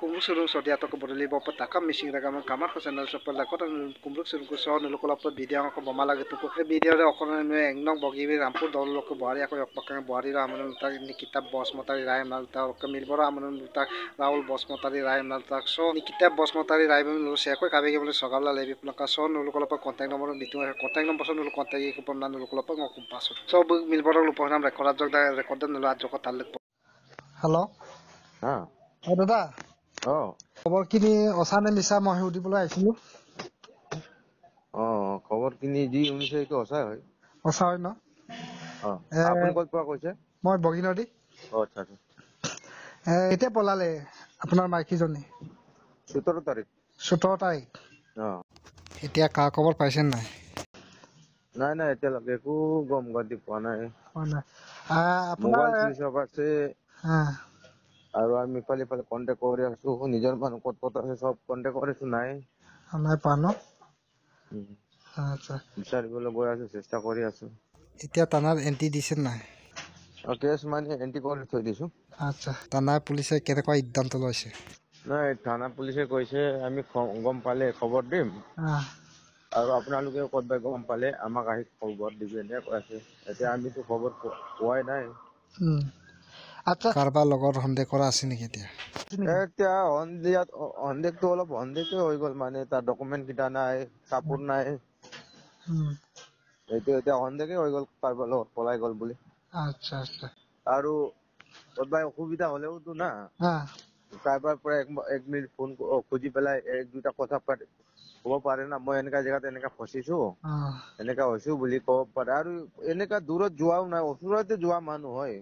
kumruk surung sodia to kebodoli bopat takam missing ragam kamar ko channel sopel la kota kumruk surung ko so nulu kolap video ko bomala gitu ko video re okon me engnog bogi be rampur dol lok boari ko yok pakang boari ra amon ta nikita boss motari rai mal ta ko milbora amon ta raul boss motari rai mal ta so nikita boss motari rai be nulu se ko kabe ke bole sogala lebi plaka so nulu kolap contact number ditu contact number so nulu contact ko pon nulu kolap ngokum paso so milbora lu poham record jok da record nulu at jok tal hello দাদা খবৰ কিনি অসানে মিছা মই উঠিবলৈ আহিছিলো খবৰ কিনি যি উনিছে এইটো অসাই হয় অসা হয় ন আপুনি ক'ত পৰা কৈছে মই বগিনদী আচ্ছা এতিয়া পলালে আপোনাৰ মাইকীজনী 17 তাৰিখ এতিয়া কা খবৰ পাইছেন নাই নাই এতিয়ালৈকে একো গম গতি পোৱা নাই আপোনাৰ মোবাইল চুইচ অফ আছে আৰু আমি ফালে কন্টেক্ট কৰি আছো নিজৰ মানুহ ক'ত আছে সব কন্টেক্ট কৰিছো নাই পোৱা ন আচ্ছা বিচাৰিবলৈ গৈ আছো চেষ্টা কৰি আছো এতিয়া থানাত এন্ট্ৰি দিছে নাই কেছ মানে এন্ট্ৰি কৰি থৈ দিছো আচ্ছা থানা পুলিচে কেনেকুৱা সিদ্ধান্ত লৈছে নাই থানা পুলিচে কৈছে আমি গম পালে খবৰ দিম আৰু আপোনালোকে ক'ত গম পালে আমাক আহি খবৰ দিব এনে কৈ আছে এতিয়া আমিতো খবৰ পোৱাই নাই আচ্ছা কাৰোবাৰ লগত সন্দেহ কৰা আছে নেকি এতিয়া সন্দেহটো অলপ সন্দেহটো হৈ গ'ল মানে তাৰ ডকুমেণ্ট কেইটা নাই কাপোৰ নাই এইটো এতিয়া সন্দেহে হৈ গ'ল কাৰোবাৰ লগত পলাই গ'ল বুলি আচ্ছা আৰু ক'ৰবাৰ অসুবিধা হ'লেওতো না কাৰোবাৰ পৰা 1 মিনিট ফোন খুজি পেলাই 1-2টা কথা ক'ব পাৰে না মই এনেকা জেগাত এনেকা ফচিছো এনেকা হৈছো বুলি ক'ব পাৰে আৰু এনেকা দূৰত যোৱাও নাই ওচৰতে যোৱা মানুহ হয়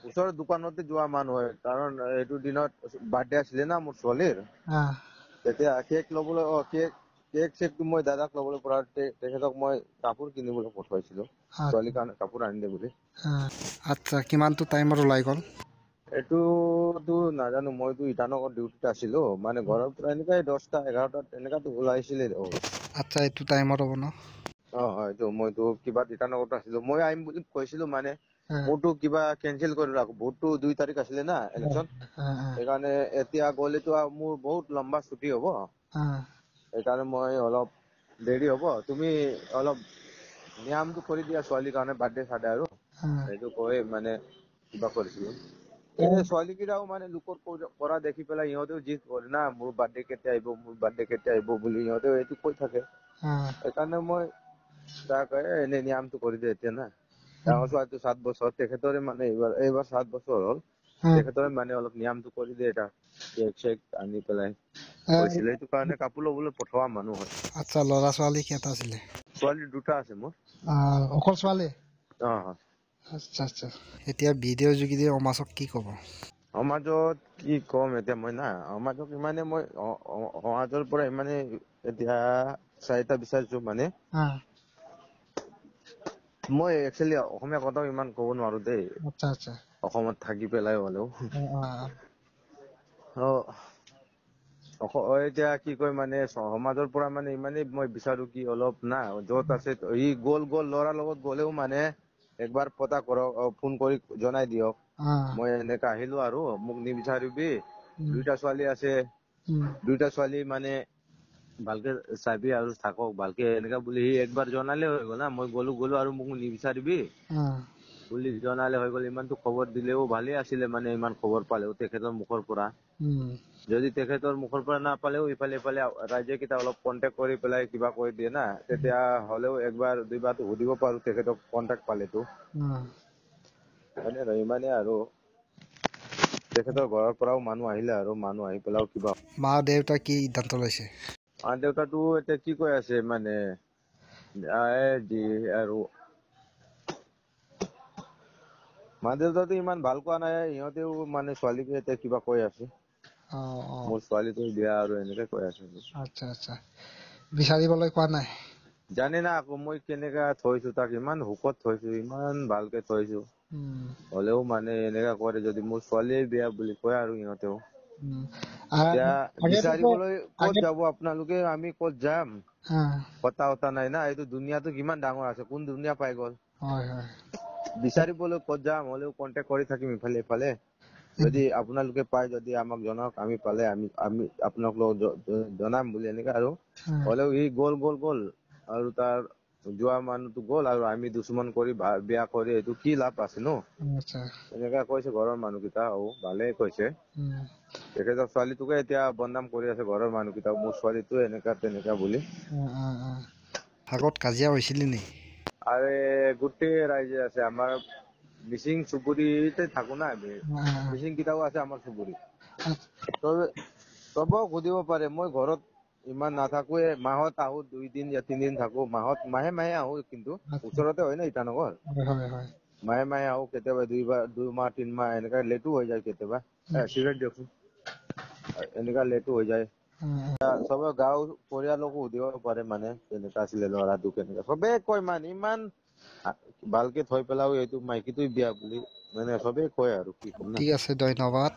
ওচৰৰ দোকানতে যোৱা মানুহ হয় কাৰণ এইটো দিনত বাৰ্থডে আছিলে না মোৰ ছোৱালীৰ তেতিয়া কেক ল'বলৈ কেকটো মই দাদাক ল'বলৈ পৰা তেখেতক মই কাপোৰ কিনিবলৈ পঠাইছিলো ছোৱালীৰ কাৰণে কাপোৰ আনি দে বুলি আচ্ছা কিমানটো টাইমত ওলাই গ'ল এইটোতো নাজানো মইতো ইটানগৰ ডিউটিত আছিলো মানে ঘৰৰ পৰা এনেকাই 10টা 11টাত এনেকাতো ওলাইছিলে আচ্ছা এইটো টাইমত হ'ব ন এইটো মইতো কিবা ইটানগৰত আছিলো মই আহিম বুলি কৈছিলো মানে মোৰতো কিবা কেনচেল কৰি ৰাখো ভোটটো 2 তাৰিখ আছিলে না ইলেকশ্যন সেইকাৰণে এতিয়া গ'লেতো মোৰ বহুত লম্বা ছুটি হ'ব সেইকাৰণে মই অলপ দেৰি হ'ব তুমি অলপ নিয়মটো কৰি দিয়া ছোৱালীৰ কাৰণে বাৰ্থডে চাৰ্ডে আৰু এইটো কৈ মানে কিবা কৰিছিলো ছোৱালীকেইটাও মানে লোকৰ কৰা দেখি পেলাই সিহঁতেও জিদ কৰে না মোৰ বাৰ্থডে কেতিয়া আহিব বুলি সিহঁতেও এইটো কৈ থাকে সেইকাৰণে মই তাক এনে নিয়মটো কৰি দিয়ে এতিয়া না ডাঙৰ ছোৱালীটো 7 বছৰ তেখেতৰে মানে এইবাৰ 7 বছৰ হ'ল তেখেতৰে মানে অলপ নিয়মটো কৰি দিয়ে এটা কেক আনি পেলাই কৈছিলে এইটো কাৰণে কাপোৰ ল'বলৈ পঠোৱা মানুহ হয় আচ্ছা ল'ৰা ছোৱালী কেইটা আছিলে ছোৱালী 2টা আছে মোৰ অকল ছোৱালী আচ্ছা এতিয়া ভিডিঅ' যোগেদি সমাজক কি ক'ব সমাজত কি কম এতিয়া মই না সমাজক ইমানে মই সমাজৰ পৰা ইমানে এতিয়া চাৰিটা বিচাৰিছো মানে মই একচুৱেলি অসমীয়া কথাও ইমান ক'ব নোৱাৰো দেই অসমত থাকি পেলাই হ'লেও এতিয়া কি কয় মানে সমাজৰ পৰা মানে ইমানেই মই বিচাৰো কি অলপ না য'ত আছে ই গ'ল ল'ৰাৰ লগত গ'লেও মানে একবাৰ পতা কৰক ফোন কৰি জনাই দিয়ক মই এনেকা আহিলো আৰু মোক নিবিচাৰিবি 2টা ছোৱালী আছে 2টা ছোৱালী মানে ভালকে চাবি আৰু থাকক ভালকে এনেকা বুলি সি একবাৰ জনালে হৈ গ'ল না মই গ'লো আৰু মোক নিবিচাৰিবি বুলি জনালে হৈ গ'ল ইমানটো খবৰ দিলেও ভালে আছিলে মানে ইমান খবৰ পালেও তেখেতৰ মুখৰ পৰা যদি তেখেতৰ মুখৰ পৰা নাপালেও ইফালে ৰাইজে কেইটা অলপ কন্টেক্ট কৰি পেলাই কিবা কৰি দিয়ে না তেতিয়া হ'লেও একবাৰ 2বাৰ সুধিব পাৰো তেখেতক কন্টেক্ট পালেতো ইমানে আৰু তেখেতৰ ঘৰৰ পৰাও মানুহ আহিলে আৰু মানুহ আহি পেলাইও কিবা মা দেউতা কি সিদ্ধান্ত লৈছে মা দেউতাটো এতিয়া কি কৈ আছে মানে আৰু মা দেউতাটো ইমান ভাল কোৱা নাই সিহঁতেও মানে ছোৱালীকে এতিয়া কিবা কৈ আছে মোৰ ছোৱালীটো বিয়া আৰু এনেকে কৈ আছে আচ্ছা বিচাৰিবলৈ কোৱা নাই জানে না আকৌ মই কেনেকা থৈছো তাক ইমান হুকত থৈছো ইমান ভালকে থৈছো হ'লেও মানে এনেকা কৰে যদি মোৰ ছোৱালীয়ে বিয়া বুলি কয় আৰু সিহঁতেও এতিয়া বিচাৰিবলৈ ক'ত যাব আপোনালোকে আমি ক'ত যাম কথা নাই না এইটো দুনিয়াটো কিমান ডাঙৰ আছে কোন দুনিয়া পাই গ'ল বিচাৰিবলৈ ক'ত যাম হ'লেও কন্টেক্ট কৰি থাকিম ইফালে যদি আপোনালোকে পায় যদি আমাক জনাওক, আমি পালে আমি আপোনালোকক জনাম বুলি এনেকে। আৰু হ'লেও সি গ'ল আৰু তাৰ যোৱা মানুহটো গ'ল আৰু আমি দুশ্মন কৰি বিয়া কৰি এইটো কি লাভ আছে ন? এনেকা কৈছে ঘৰৰ মানুহকেইটা। ভালে কৈছে। তেখেতৰ ছোৱালীটোকে এতিয়া বদনাম কৰি আছে ঘৰৰ মানুহকেইটা, মোৰ ছোৱালীটো এনেকা তেনেকা বুলি। আগত কাজিয়া হৈছিলে নি? আৰে গোটেই ৰাইজে আছে আমাৰ মিচিং চুবুৰীতে থাকো না আমি। মিচিং কেইটাও আছে আমাৰ চুবুৰীত। চবক সুধিব পাৰে। মই ঘৰত ইমান নাথাকোৱে, মাহত আহো 2 দিন या 3 দিন থাকো। মাহে আহো, কিন্তু ওচৰতে হয় না ইটানগৰ। মাহে আহো, কেতিয়াবা 2 মাহ 3 মাহ এনেকা লেটো হৈ যায় কেতিয়াবা। চিগাৰেট দিয়কচোন। এনেকা লেটো হৈ যায়। চবে গাঁও পৰিয়ালকো সুধিব পাৰে মানে কেনেকা আছিলে ল'ৰাটো, কেনেকা চবে কয় মানে ইমান ভালকে থৈ পেলাও এইটো মাইকীটোৱে বিয়া বুলি মানে চবে কয় আৰু কি কম না। ঠিক আছে, ধন্যবাদ।